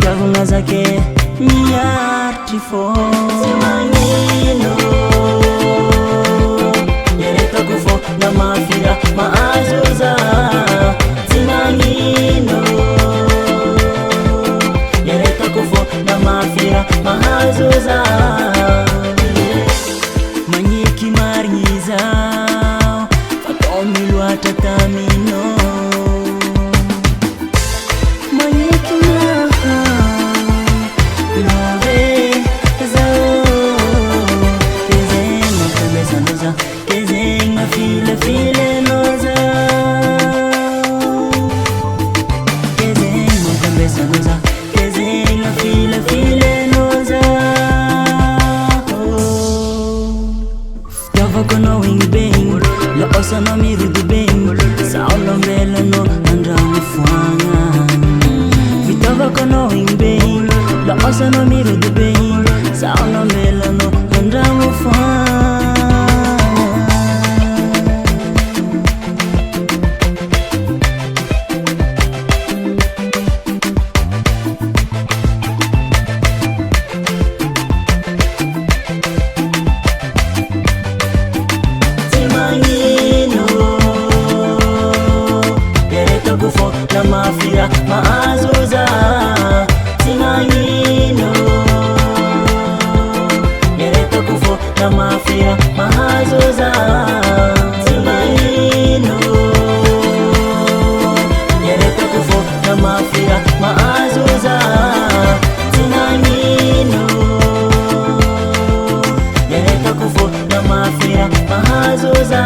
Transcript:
Fitiavagna zake miaritry fô tsy magnino eretako fô na mafira mahazo za tsy magnino eretako fô na mafira mahazo za magniky marigny zao fatao miloatra tamino magniky love zao kezegna tambesanoza kezegna filefilenoza kezegna tambesanoza kezegna filefilenoza Fitiavako anao igny be igny laosanao mirodo be igny saolombelano andragno foagna Fitiavako anao igny be igny laosanao mirodo be igny saolombelano andragno foagna na mafira maazuza tinangino yereta kufo na mafira maazuza tinangino yereta kufo na mafira maazuza tinangino yereta kufo na mafira maazuza